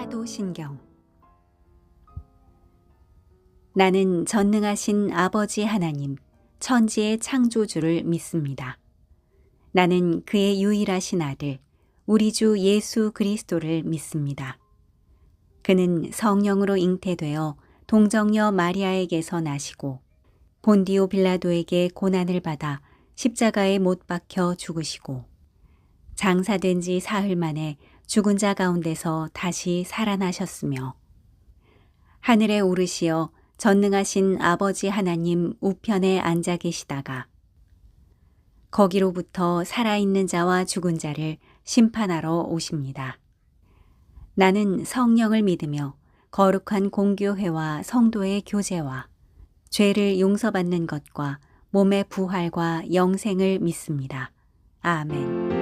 사도신경. 나는 전능하신 아버지 하나님, 천지의 창조주를 믿습니다. 나는 그의 유일하신 아들, 우리 주 예수 그리스도를 믿습니다. 그는 성령으로 잉태되어 동정녀 마리아에게서 나시고 본디오 빌라도에게 고난을 받아 십자가에 못 박혀 죽으시고 장사된 지 사흘 만에 죽은 자 가운데서 다시 살아나셨으며 하늘에 오르시어 전능하신 아버지 하나님 우편에 앉아 계시다가 거기로부터 살아있는 자와 죽은 자를 심판하러 오십니다. 나는 성령을 믿으며 거룩한 공교회와 성도의 교제와 죄를 용서받는 것과 몸의 부활과 영생을 믿습니다. 아멘.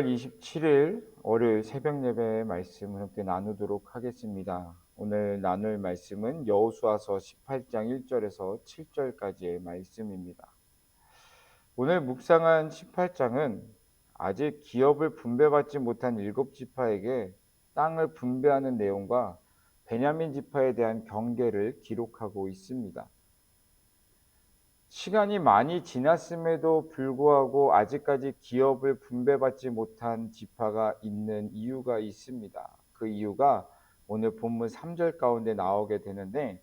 12월 27일 월요일 새벽 예배 말씀을 함께 나누도록 하겠습니다. 오늘 나눌 말씀은 여호수아서 18장 1절에서 7절까지의 말씀입니다. 오늘 묵상한 18장은 아직 기업을 분배받지 못한 7지파에게 땅을 분배하는 내용과 베냐민 지파에 대한 경계를 기록하고 있습니다. 시간이 많이 지났음에도 불구하고 아직까지 기업을 분배받지 못한 지파가 있는 이유가 있습니다. 그 이유가 오늘 본문 3절 가운데 나오게 되는데,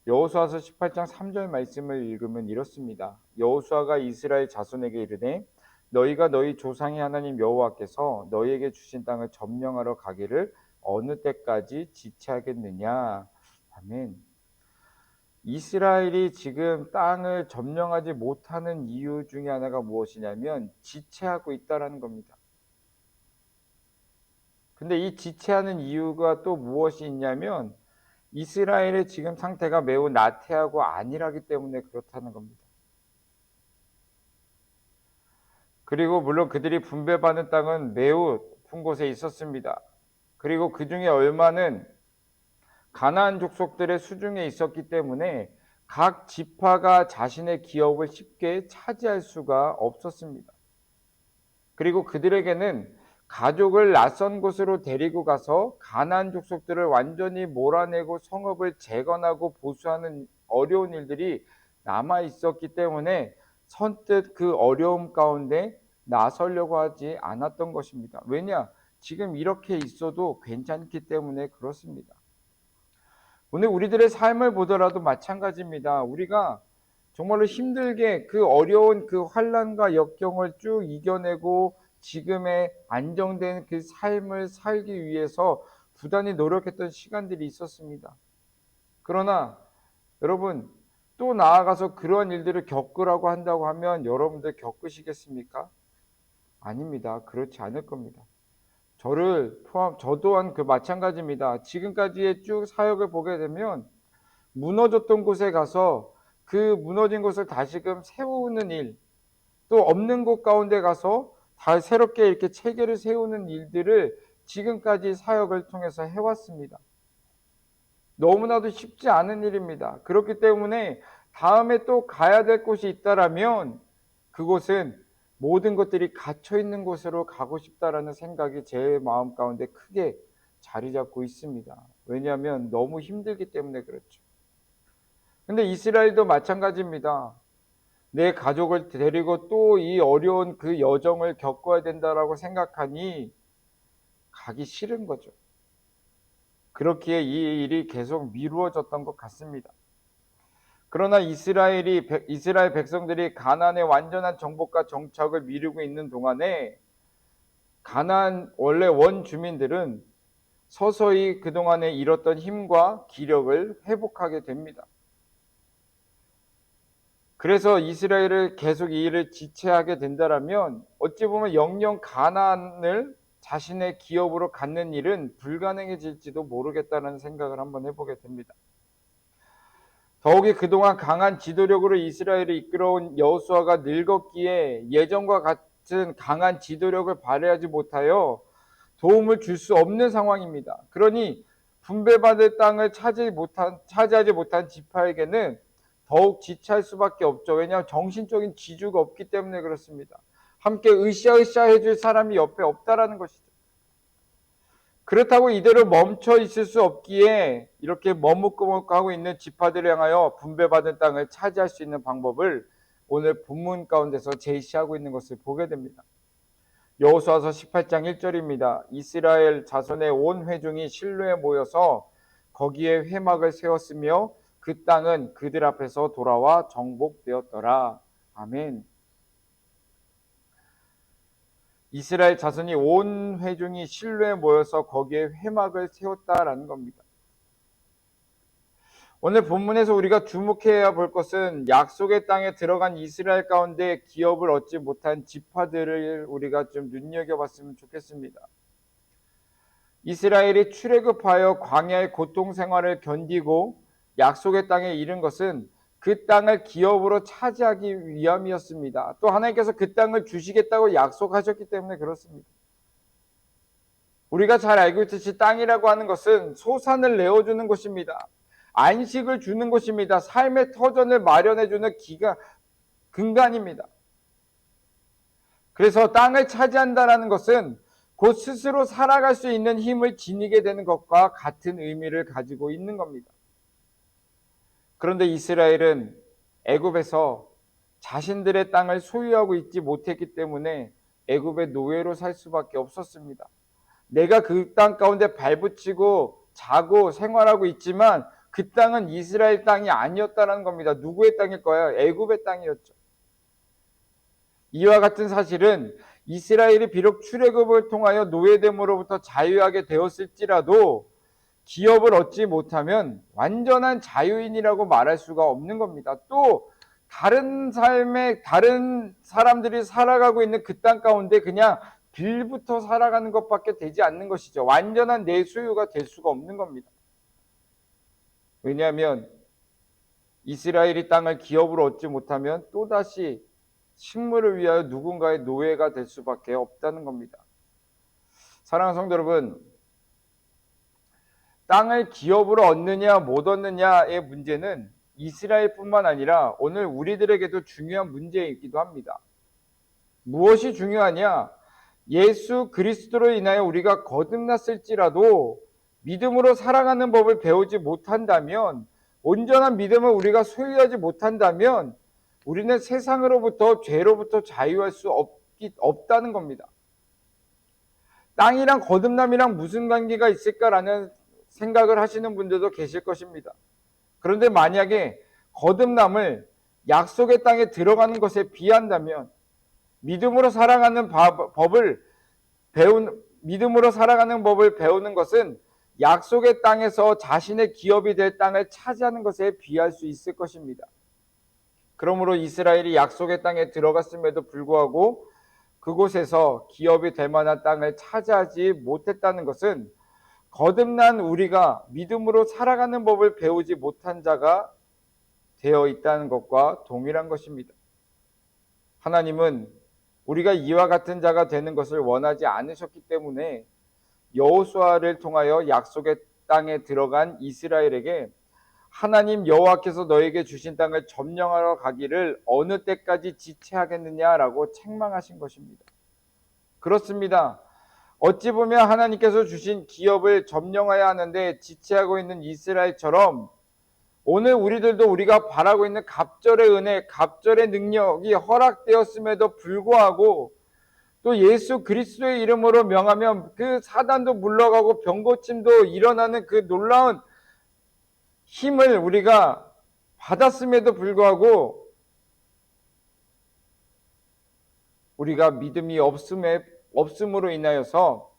여호수아서 18장 3절 말씀을 읽으면 이렇습니다. 여호수아가 이스라엘 자손에게 이르되 너희가 너희 조상의 하나님 여호와께서 너희에게 주신 땅을 점령하러 가기를 어느 때까지 지체하겠느냐. 아멘. 이스라엘이 지금 땅을 점령하지 못하는 이유 중에 하나가 무엇이냐면 지체하고 있다는 겁니다. 근데 이 지체하는 이유가 또 무엇이 있냐면 이스라엘의 지금 상태가 매우 나태하고 안일하기 때문에 그렇다는 겁니다. 그리고 물론 그들이 분배받은 땅은 매우 높은 곳에 있었습니다. 그리고 그 중에 얼마는 가나안 족속들의 수중에 있었기 때문에 각 지파가 자신의 기업을 쉽게 차지할 수가 없었습니다. 그리고 그들에게는 가족을 낯선 곳으로 데리고 가서 가나안 족속들을 완전히 몰아내고 성읍을 재건하고 보수하는 어려운 일들이 남아 있었기 때문에 선뜻 그 어려움 가운데 나서려고 하지 않았던 것입니다. 왜냐? 지금 이렇게 있어도 괜찮기 때문에 그렇습니다. 오늘 우리들의 삶을 보더라도 마찬가지입니다. 우리가 정말로 힘들게 그 어려운 그 환난과 역경을 쭉 이겨내고 지금의 안정된 그 삶을 살기 위해서 부단히 노력했던 시간들이 있었습니다. 그러나 여러분, 또 나아가서 그런 일들을 겪으라고 한다고 하면 여러분들 겪으시겠습니까? 아닙니다. 그렇지 않을 겁니다. 저 또한 그 마찬가지입니다. 지금까지의 쭉 사역을 보게 되면 무너졌던 곳에 가서 그 무너진 곳을 다시금 세우는 일, 또 없는 곳 가운데 가서 다 새롭게 이렇게 체계를 세우는 일들을 지금까지 사역을 통해서 해왔습니다. 너무나도 쉽지 않은 일입니다. 그렇기 때문에 다음에 또 가야 될 곳이 있다라면 그곳은 모든 것들이 갇혀 있는 곳으로 가고 싶다라는 생각이 제 마음 가운데 크게 자리 잡고 있습니다. 왜냐하면 너무 힘들기 때문에 그렇죠. 근데 이스라엘도 마찬가지입니다. 내 가족을 데리고 또 이 어려운 그 여정을 겪어야 된다라고 생각하니 가기 싫은 거죠. 그렇기에 이 일이 계속 미루어졌던 것 같습니다. 그러나 이스라엘 백성들이 가나안의 완전한 정복과 정착을 미루고 있는 동안에 가나안 원래 원주민들은 서서히 그동안에 잃었던 힘과 기력을 회복하게 됩니다. 그래서 이스라엘을 계속 이 일을 지체하게 된다면 어찌 보면 영영 가나안을 자신의 기업으로 갖는 일은 불가능해질지도 모르겠다는 생각을 한번 해보게 됩니다. 더욱이 그동안 강한 지도력으로 이스라엘을 이끌어온 여호수아가 늙었기에 예전과 같은 강한 지도력을 발휘하지 못하여 도움을 줄 수 없는 상황입니다. 그러니 분배받을 땅을 차지하지 못한 지파에게는 더욱 지체할 수밖에 없죠. 왜냐하면 정신적인 지주가 없기 때문에 그렇습니다. 함께 으쌰으쌰 해줄 사람이 옆에 없다라는 것이죠. 그렇다고 이대로 멈춰 있을 수 없기에 이렇게 머뭇거뭇하고 있는 지파들을 향하여 분배받은 땅을 차지할 수 있는 방법을 오늘 본문 가운데서 제시하고 있는 것을 보게 됩니다. 여호수아서 18장 1절입니다. 이스라엘 자손의 온 회중이 실로에 모여서 거기에 회막을 세웠으며 그 땅은 그들 앞에서 돌아와 정복되었더라. 아멘. 이스라엘 자손이 온 회중이 실로에 모여서 거기에 회막을 세웠다라는 겁니다. 오늘 본문에서 우리가 주목해야 볼 것은 약속의 땅에 들어간 이스라엘 가운데 기업을 얻지 못한 지파들을 우리가 좀 눈여겨봤으면 좋겠습니다. 이스라엘이 출애굽하여 광야의 고통 생활을 견디고 약속의 땅에 이른 것은 그 땅을 기업으로 차지하기 위함이었습니다. 또 하나님께서 그 땅을 주시겠다고 약속하셨기 때문에 그렇습니다. 우리가 잘 알고 있듯이 땅이라고 하는 것은 소산을 내어주는 곳입니다. 안식을 주는 곳입니다. 삶의 터전을 마련해주는 근간입니다. 그래서 땅을 차지한다는 것은 곧 스스로 살아갈 수 있는 힘을 지니게 되는 것과 같은 의미를 가지고 있는 겁니다. 그런데 이스라엘은 애굽에서 자신들의 땅을 소유하고 있지 못했기 때문에 애굽의 노예로 살 수밖에 없었습니다. 내가 그 땅 가운데 발붙이고 자고 생활하고 있지만 그 땅은 이스라엘 땅이 아니었다는 겁니다. 누구의 땅일 거예요? 애굽의 땅이었죠. 이와 같은 사실은 이스라엘이 비록 출애굽을 통하여 노예됨으로부터 자유하게 되었을지라도 기업을 얻지 못하면 완전한 자유인이라고 말할 수가 없는 겁니다. 또 다른 사람들이 살아가고 있는 그 땅 가운데 그냥 빌부터 살아가는 것밖에 되지 않는 것이죠. 완전한 내 소유가 될 수가 없는 겁니다. 왜냐하면 이스라엘이 땅을 기업으로 얻지 못하면 또다시 식물을 위하여 누군가의 노예가 될 수밖에 없다는 겁니다. 사랑하는 성도 여러분, 땅을 기업으로 얻느냐 못 얻느냐의 문제는 이스라엘뿐만 아니라 오늘 우리들에게도 중요한 문제이기도 합니다. 무엇이 중요하냐? 예수 그리스도로 인하여 우리가 거듭났을지라도 믿음으로 살아가는 법을 배우지 못한다면, 온전한 믿음을 우리가 소유하지 못한다면 우리는 세상으로부터 죄로부터 자유할 수 없다는 겁니다. 땅이랑 거듭남이랑 무슨 관계가 있을까라는 생각을 하시는 분들도 계실 것입니다. 그런데 만약에 거듭남을 약속의 땅에 들어가는 것에 비한다면 믿음으로 살아가는 법을 배우는 것은 약속의 땅에서 자신의 기업이 될 땅을 차지하는 것에 비할 수 있을 것입니다. 그러므로 이스라엘이 약속의 땅에 들어갔음에도 불구하고 그곳에서 기업이 될 만한 땅을 차지하지 못했다는 것은 거듭난 우리가 믿음으로 살아가는 법을 배우지 못한 자가 되어 있다는 것과 동일한 것입니다. 하나님은 우리가 이와 같은 자가 되는 것을 원하지 않으셨기 때문에 여호수아를 통하여 약속의 땅에 들어간 이스라엘에게 하나님 여호와께서 너에게 주신 땅을 점령하러 가기를 어느 때까지 지체하겠느냐라고 책망하신 것입니다. 그렇습니다. 어찌 보면 하나님께서 주신 기업을 점령해야 하는데 지체하고 있는 이스라엘처럼 오늘 우리들도 우리가 바라고 있는 갑절의 은혜, 갑절의 능력이 허락되었음에도 불구하고 또 예수 그리스도의 이름으로 명하면 그 사단도 물러가고 병고침도 일어나는 그 놀라운 힘을 우리가 받았음에도 불구하고 우리가 믿음이 없음으로 인하여서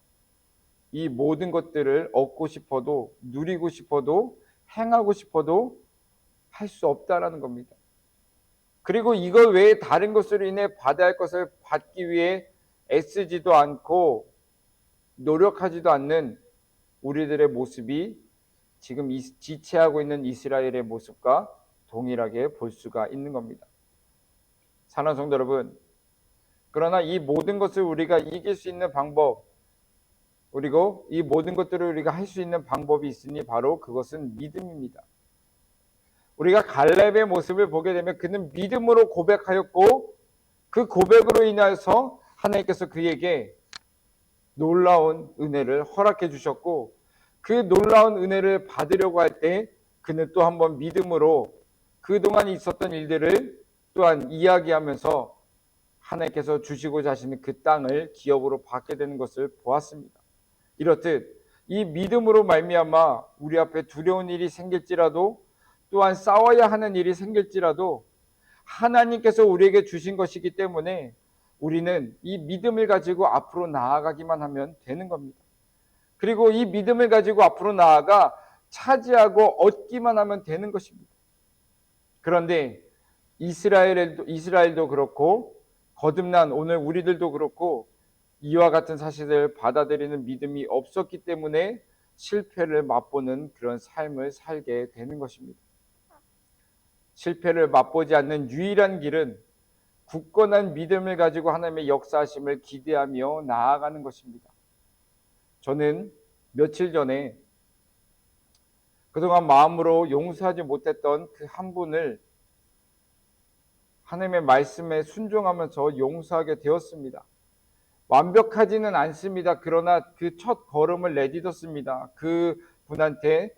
이 모든 것들을 얻고 싶어도 누리고 싶어도 행하고 싶어도 할 수 없다라는 겁니다. 그리고 이거 외에 다른 것으로 인해 받아야 할 것을 받기 위해 애쓰지도 않고 노력하지도 않는 우리들의 모습이 지금 지체하고 있는 이스라엘의 모습과 동일하게 볼 수가 있는 겁니다. 사랑하는 성도 여러분, 그러나 이 모든 것을 우리가 이길 수 있는 방법, 그리고 이 모든 것들을 우리가 할 수 있는 방법이 있으니 바로 그것은 믿음입니다. 우리가 갈렙의 모습을 보게 되면 그는 믿음으로 고백하였고 그 고백으로 인하여서 하나님께서 그에게 놀라운 은혜를 허락해 주셨고 그 놀라운 은혜를 받으려고 할 때 그는 또 한번 믿음으로 그동안 있었던 일들을 또한 이야기하면서 하나님께서 주시고자 하시는 그 땅을 기업으로 받게 되는 것을 보았습니다. 이렇듯 이 믿음으로 말미암아 우리 앞에 두려운 일이 생길지라도 또한 싸워야 하는 일이 생길지라도 하나님께서 우리에게 주신 것이기 때문에 우리는 이 믿음을 가지고 앞으로 나아가기만 하면 되는 겁니다. 그리고 이 믿음을 가지고 앞으로 나아가 차지하고 얻기만 하면 되는 것입니다. 그런데 이스라엘도 그렇고 거듭난 오늘 우리들도 그렇고 이와 같은 사실을 받아들이는 믿음이 없었기 때문에 실패를 맛보는 그런 삶을 살게 되는 것입니다. 실패를 맛보지 않는 유일한 길은 굳건한 믿음을 가지고 하나님의 역사하심을 기대하며 나아가는 것입니다. 저는 며칠 전에 그동안 마음으로 용서하지 못했던 그 한 분을 하나님의 말씀에 순종하면서 용서하게 되었습니다. 완벽하지는 않습니다. 그러나 그 첫 걸음을 내딛었습니다. 그 분한테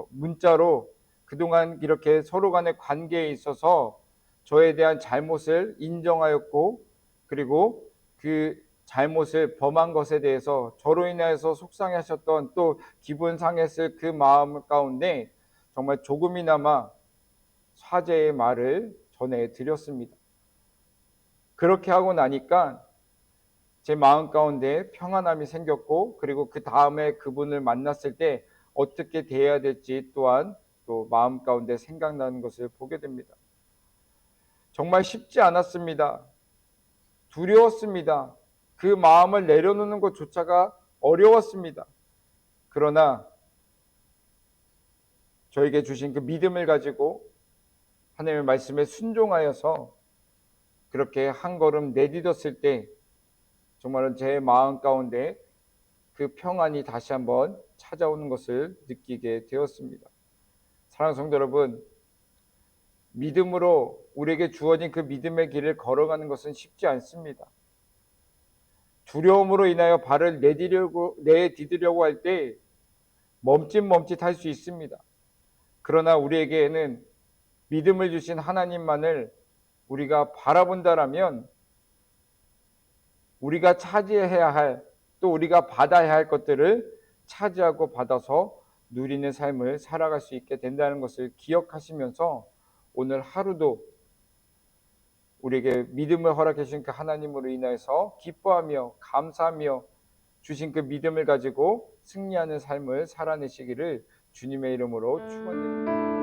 문자로 그동안 이렇게 서로 간의 관계에 있어서 저에 대한 잘못을 인정하였고, 그리고 그 잘못을 범한 것에 대해서 저로 인하여서 속상해하셨던, 또 기분 상했을 그 마음 가운데 정말 조금이나마 사죄의 말을 전해드렸습니다. 그렇게 하고 나니까 제 마음 가운데 평안함이 생겼고, 그리고 그 다음에 그분을 만났을 때 어떻게 대해야 될지 또한 또 마음 가운데 생각나는 것을 보게 됩니다. 정말 쉽지 않았습니다. 두려웠습니다. 그 마음을 내려놓는 것조차가 어려웠습니다. 그러나 저에게 주신 그 믿음을 가지고 하나님의 말씀에 순종하여서 그렇게 한 걸음 내딛었을 때 정말은 제 마음 가운데 그 평안이 다시 한번 찾아오는 것을 느끼게 되었습니다. 사랑하는 성도 여러분, 믿음으로 우리에게 주어진 그 믿음의 길을 걸어가는 것은 쉽지 않습니다. 두려움으로 인하여 발을 내디디려고 할 때 멈칫멈칫할 수 있습니다. 그러나 우리에게는 믿음을 주신 하나님만을 우리가 바라본다라면 우리가 차지해야 할, 또 우리가 받아야 할 것들을 차지하고 받아서 누리는 삶을 살아갈 수 있게 된다는 것을 기억하시면서 오늘 하루도 우리에게 믿음을 허락해 주신 그 하나님으로 인해서 기뻐하며 감사하며 주신 그 믿음을 가지고 승리하는 삶을 살아내시기를 주님의 이름으로 축원드립니다.